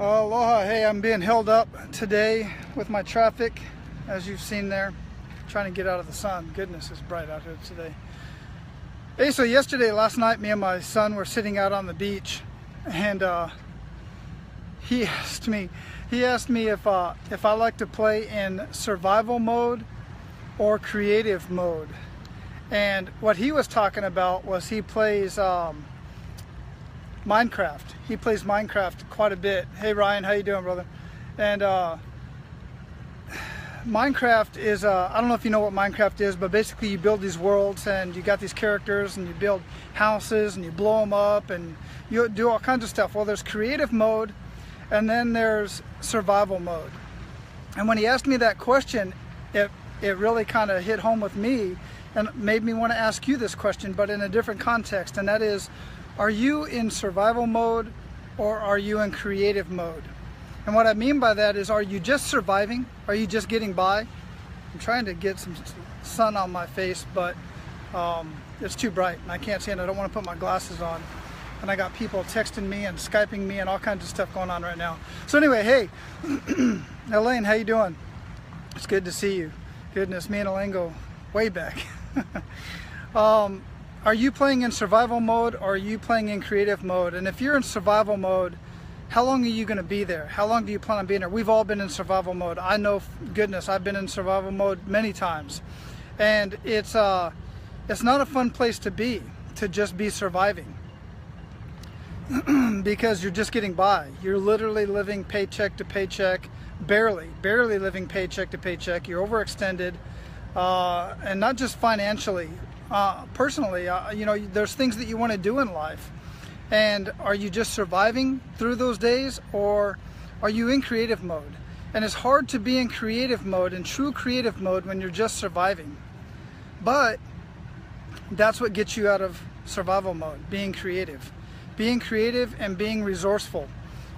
Aloha. Hey, I'm being held up today with my traffic, as you've seen there, trying to get out of the sun. Goodness, it's bright out here today. Hey, so last night, me and my son were sitting out on the beach, and he asked me if I like to play in survival mode or creative mode. And what he was talking about was he plays Minecraft. He plays Minecraft quite a bit. Hey Ryan, how you doing, brother? And Minecraft is, I don't know if you know what Minecraft is, but basically you build these worlds and you got these characters and you build houses and you blow them up and you do all kinds of stuff. Well, there's creative mode and then there's survival mode. And when he asked me that question, it really kind of hit home with me and made me want to ask you this question, but in a different context, and that is, are you in survival mode or are you in creative mode? And what I mean by that is, are you just surviving? Are you just getting by? I'm trying to get some sun on my face, but it's too bright and I can't see it. I don't want to put my glasses on. And I got people texting me and Skyping me and all kinds of stuff going on right now. So anyway, hey, Elaine, how you doing? It's good to see you. Goodness, me and Elaine go way back. Are you playing in survival mode or are you playing in creative mode? And if you're in survival mode, how long are you going to be there? How long do you plan on being there? We've all been in survival mode. I know, goodness, I've been in survival mode many times. And it's not a fun place to be, to just be surviving. Because you're just getting by. You're literally living paycheck to paycheck, barely living paycheck to paycheck. You're overextended, and not just financially. Personally, you know, there's things that you want to do in life. And are you just surviving through those days, or are you in creative mode? And it's hard to be in creative mode, in true creative mode, when you're just surviving. But that's what gets you out of survival mode, being creative. Being creative and being resourceful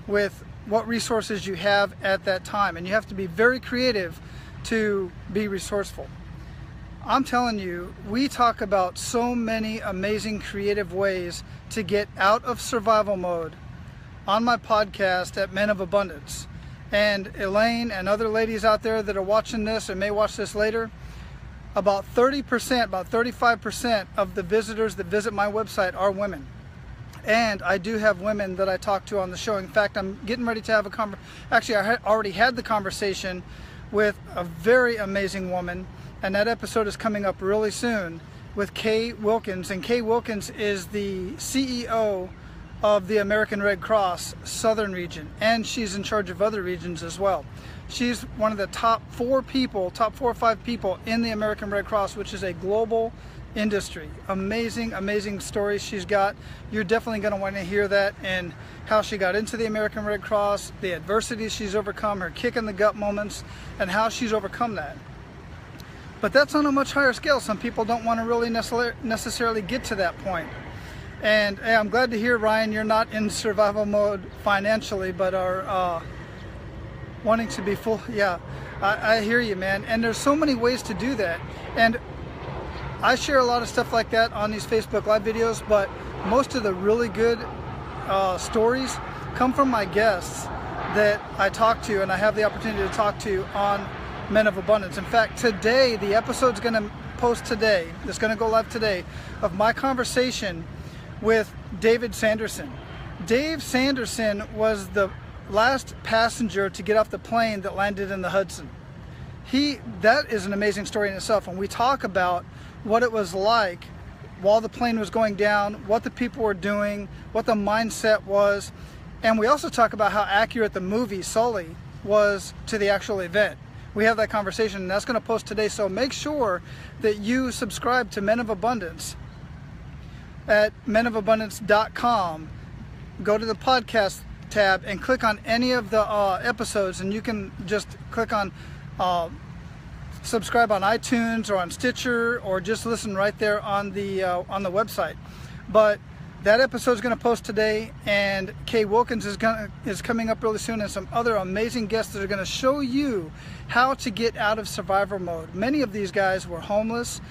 with what resources you have at that time. And you have to be very creative to be resourceful. I'm telling you, we talk about so many amazing creative ways to get out of survival mode on my podcast at Men of Abundance. And Elaine and other ladies out there that are watching this and may watch this later, about 30%, about 35% of the visitors that visit my website are women. And I do have women that I talk to on the show. In fact, I'm getting ready to have a actually, I already had the conversation with a very amazing woman, and that episode is coming up really soon, with Kay Wilkins. And Kay Wilkins is the CEO of the American Red Cross Southern region, and she's in charge of other regions as well. She's one of the top 4 or 5 people in the American Red Cross, which is a global industry. Amazing stories she's got. You're definitely going to want to hear that, and how she got into the American Red Cross, the adversities she's overcome, her kick in the gut moments, and how she's overcome that. But that's on a much higher scale. Some people don't want to really necessarily get to that point. And hey, I'm glad to hear, Ryan, you're not in survival mode financially, but are wanting to be full. Yeah, I hear you, man. And there's so many ways to do that. And I share a lot of stuff like that on these Facebook Live videos, but most of the really good stories come from my guests that I talk to and I have the opportunity to talk to on Men of Abundance. In fact, today, the episode's going to post today, it's going to go live today, of my conversation with David Sanderson. Dave Sanderson was the last passenger to get off the plane that landed in the Hudson. That is an amazing story in itself, and we talk about what it was like while the plane was going down, what the people were doing, what the mindset was, and we also talk about how accurate the movie Sully was to the actual event. We have that conversation, and that's going to post today, so make sure that you subscribe to Men of Abundance at menofabundance.com. Go to the podcast tab and click on any of the episodes, and you can just click on subscribe on iTunes or on Stitcher, or just listen right there on the website. But that episode is going to post today, and Kay Wilkins is coming up really soon, and some other amazing guests that are going to show you how to get out of survivor mode. Many of these guys were homeless,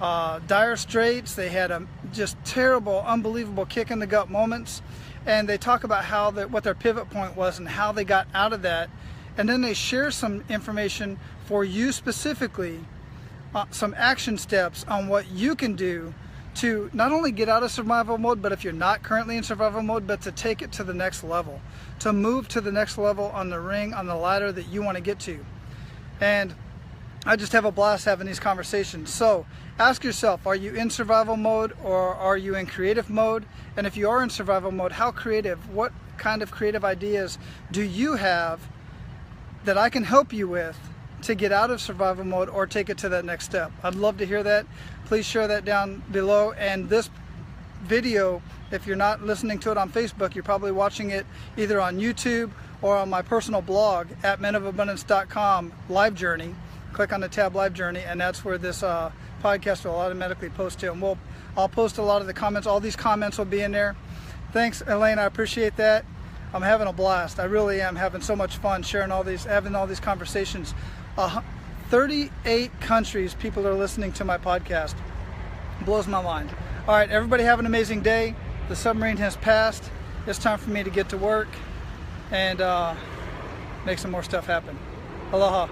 dire straits. They had just terrible, unbelievable kick in the gut moments, and they talk about how what their pivot point was and how they got out of that. And then they share some information for you specifically, some action steps on what you can do to not only get out of survival mode, but if you're not currently in survival mode, but to take it to the next level, to move to the next level on the ring, on the ladder that you want to get to. And I just have a blast having these conversations. So ask yourself, are you in survival mode or are you in creative mode? And if you are in survival mode, how creative, what kind of creative ideas do you have that I can help you with to get out of survival mode or take it to that next step? I'd love to hear that. Please share that down below. And this video, if you're not listening to it on Facebook, you're probably watching it either on YouTube or on my personal blog at menofabundance.com live journey. Click on the tab live journey, and that's where this podcast will automatically post to. And I'll post a lot of the comments. All these comments will be in there. Thanks, Elaine. I appreciate that. I'm having a blast. I really am having so much fun sharing having all these conversations. 38 countries people are listening to my podcast. Blows my mind. All right, everybody have an amazing day. The submarine has passed. It's time for me to get to work and make some more stuff happen. Aloha.